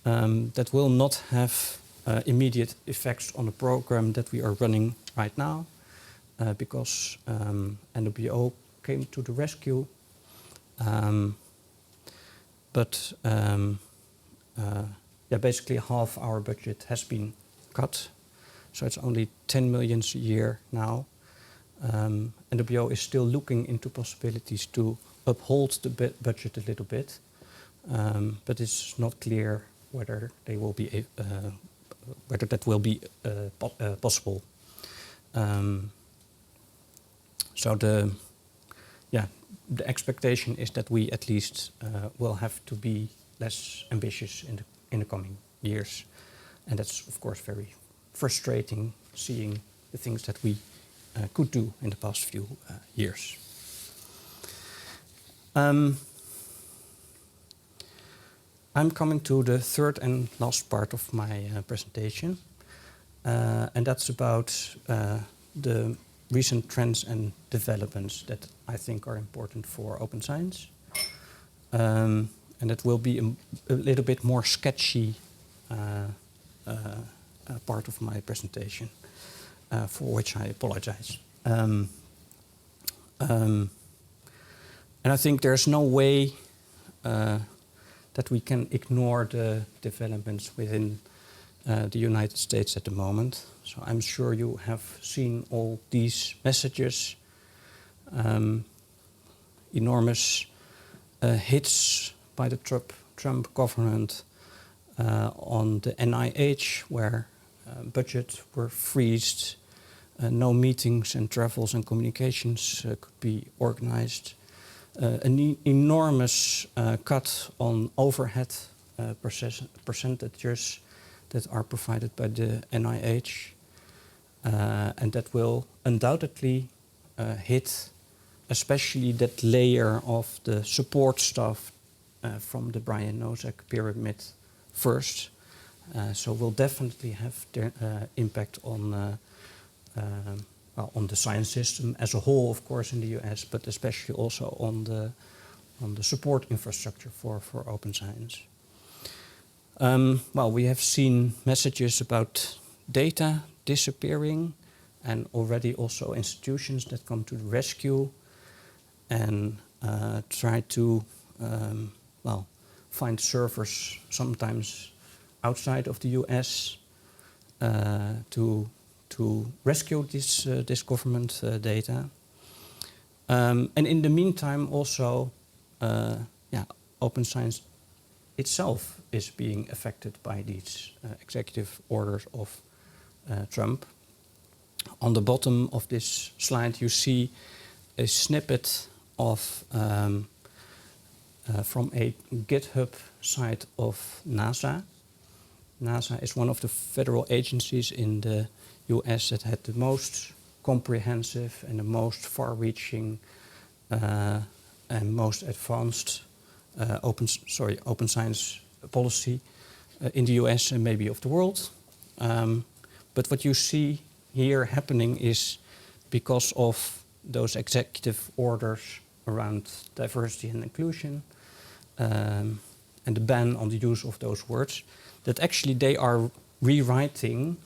that will not have immediate effects on the program that we are running right now, because NWO came to the rescue. Basically half our budget has been cut, so it's only 10 million a year now. NWO is still looking into possibilities to uphold the budget a little bit, but it's not clear whether they will be whether that will be possible. So the expectation is that we at least will have to be less ambitious in the coming years, and that's of course very frustrating, seeing the things that we could do in the past few years. I'm coming to the third and last part of my presentation, and that's about the recent trends and developments that I think are important for open science. And it will be a little bit more sketchy part of my presentation, for which I apologize. And I think there's no way that we can ignore the developments within the United States at the moment. So I'm sure you have seen all these messages, enormous hits by the Trump government on the NIH, where budgets were freezed, no meetings and travels and communications could be organized, an enormous cut on overhead percentages that are provided by the NIH, and that will undoubtedly hit especially that layer of the support staff from the Brian Nosek pyramid first. So will definitely have the impact on the science system as a whole, of course, in the US, but especially also on the support infrastructure for open science. We have seen messages about data disappearing, and already also institutions that come to the rescue and try to find servers sometimes outside of the US to rescue this government data. And in the meantime also, open science itself is being affected by these executive orders of Trump. On the bottom of this slide you see a snippet of from a GitHub site of NASA. NASA is one of the federal agencies in the US that had the most comprehensive and the most far-reaching and most advanced open science policy in the US and maybe of the world. But what you see here happening is because of those executive orders around diversity and inclusion and the ban on the use of those words, that actually they are rewriting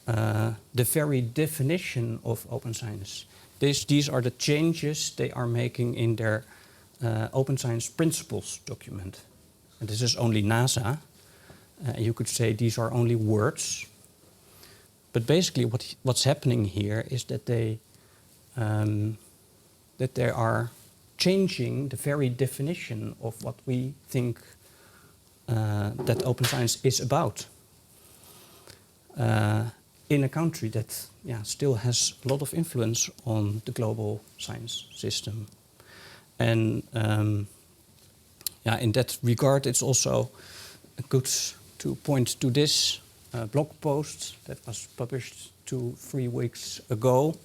the very definition of open science. These are the changes they are making in their open science principles document. And this is only NASA. You could say these are only words. But basically what's happening here is that they are changing the very definition of what we think that open science is about. In a country that still has a lot of influence on the global science system. And in that regard, it's also good to point to this blog post that was published 2-3 weeks ago.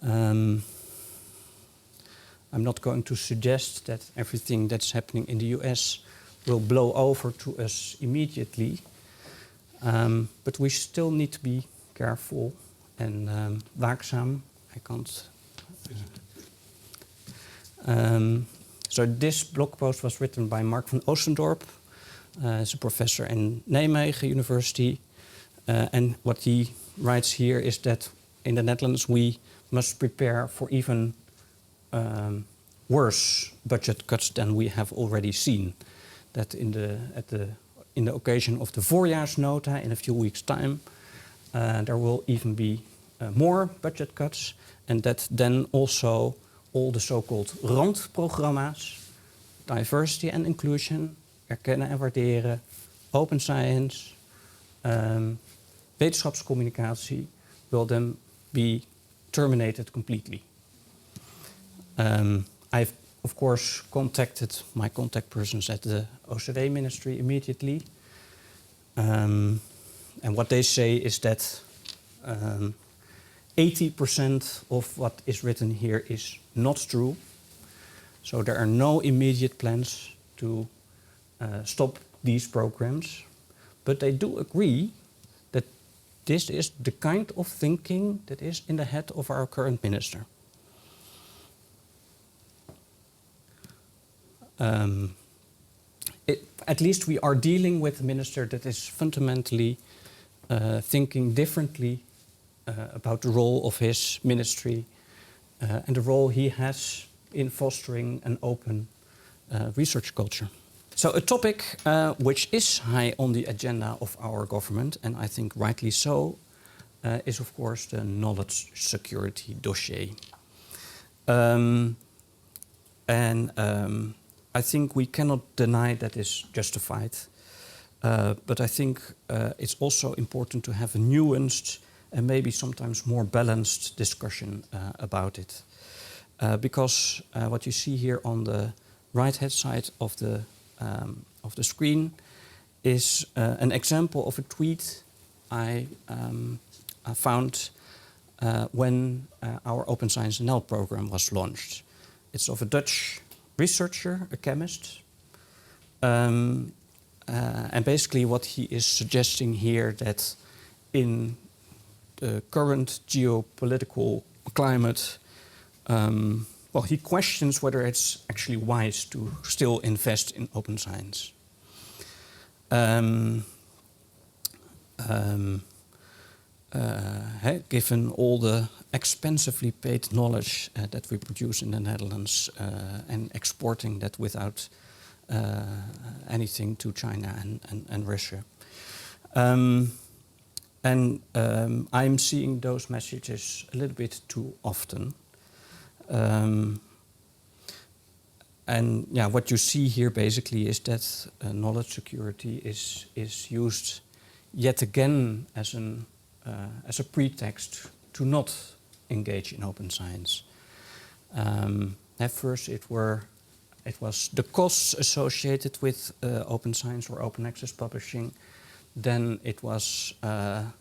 I'm not going to suggest that everything that's happening in the US will blow over to us immediately. But we still need to be careful and waakzaam. I can't. So this blog post was written by Mark van Oostendorp, He's a professor in Nijmegen University. And what he writes here is that in the Netherlands we must prepare for even worse budget cuts than we have already seen. That in the occasion of the voorjaarsnota in a few weeks' time, there will even be more budget cuts, and that then also all the so-called randprogramma's, diversity and inclusion, erkennen en waarderen, open science, wetenschapscommunicatie, will then be terminated completely. I've, of course, contacted my contact persons at the OCW ministry immediately. And what they say is that 80% of what is written here is not true. So there are no immediate plans to stop these programs. But they do agree that this is the kind of thinking that is in the head of our current minister. At least we are dealing with a minister that is fundamentally thinking differently about the role of his ministry and the role he has in fostering an open research culture. So a topic which is high on the agenda of our government, and I think rightly so, is of course the knowledge security dossier. I think we cannot deny that is justified. But I think it's also important to have a nuanced and maybe sometimes more balanced discussion about it. Because what you see here on the right-hand side of the screen is an example of a tweet I found when our Open Science NL program was launched. It's of a Dutch researcher, a chemist. And basically what he is suggesting here that in the current geopolitical climate, well, he questions whether it's actually wise to still invest in open science. Given all the expensively paid knowledge that we produce in the Netherlands and exporting that without anything to China and Russia. I'm seeing those messages a little bit too often. And yeah, what you see here basically is that knowledge security is used yet again as a pretext to not engage in open science. At first it was the costs associated with open science or open access publishing. Then it was the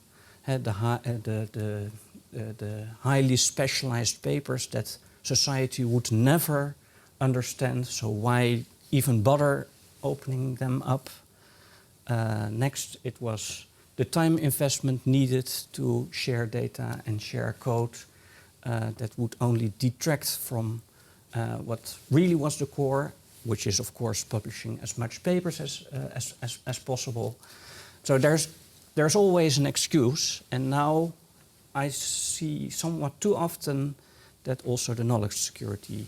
highly specialized papers that society would never understand, so why even bother opening them up? Next, it was the time investment needed to share data and share code that would only detract from what really was the core, which is of course publishing as much papers as possible. So there's always an excuse, and now I see somewhat too often that also the knowledge security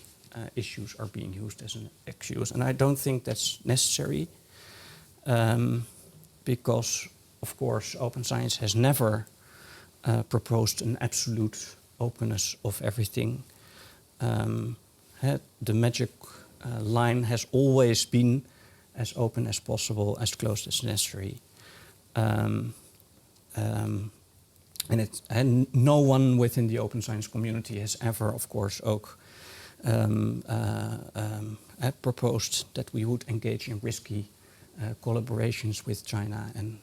issues are being used as an excuse, and I don't think that's necessary, because of course open science has never proposed an absolute openness of everything. The magic line has always been as open as possible, as closed as necessary. And no one within the open science community has ever, of course, ook proposed that we would engage in risky collaborations with China and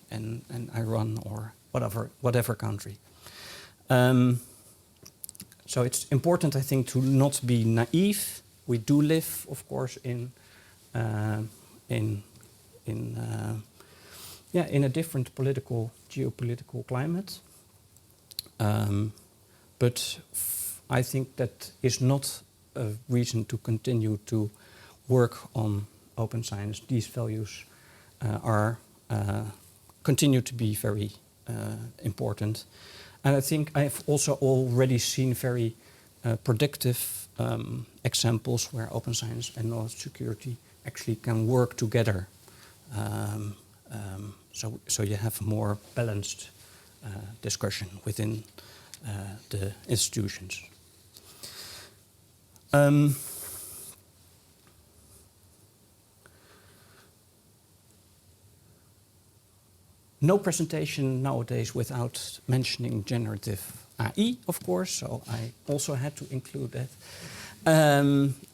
Iran or whatever country. So it's important, I think, to not be naive. We do live, of course, in a different geopolitical climate. But I think that is not a reason to continue to work on open science. These values are continue to be very important. And I think I've also already seen very predictive examples where open science and knowledge security actually can work together. So you have a more balanced discussion within the institutions. No presentation nowadays without mentioning generative AI, of course, so I also had to include that.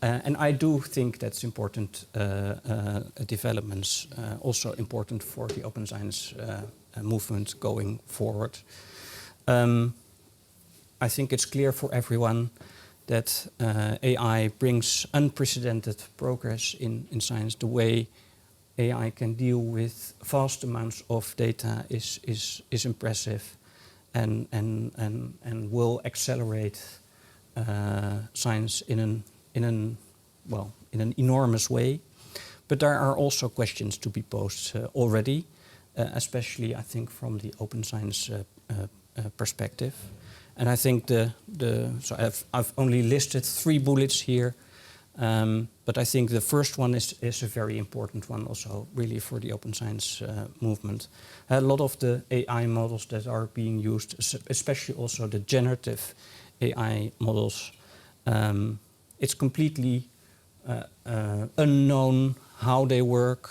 And I do think that's important developments, also important for the open science movement going forward. I think it's clear for everyone that AI brings unprecedented progress in science. The way AI can deal with vast amounts of data is impressive and will accelerate science in an enormous way. But there are also questions to be posed already, especially I think from the open science perspective. And I think so I've only listed 3 bullets here. But I think the first one is a very important one also really for the open science movement. A lot of the AI models that are being used, especially also the generative AI models, it's completely unknown how they work,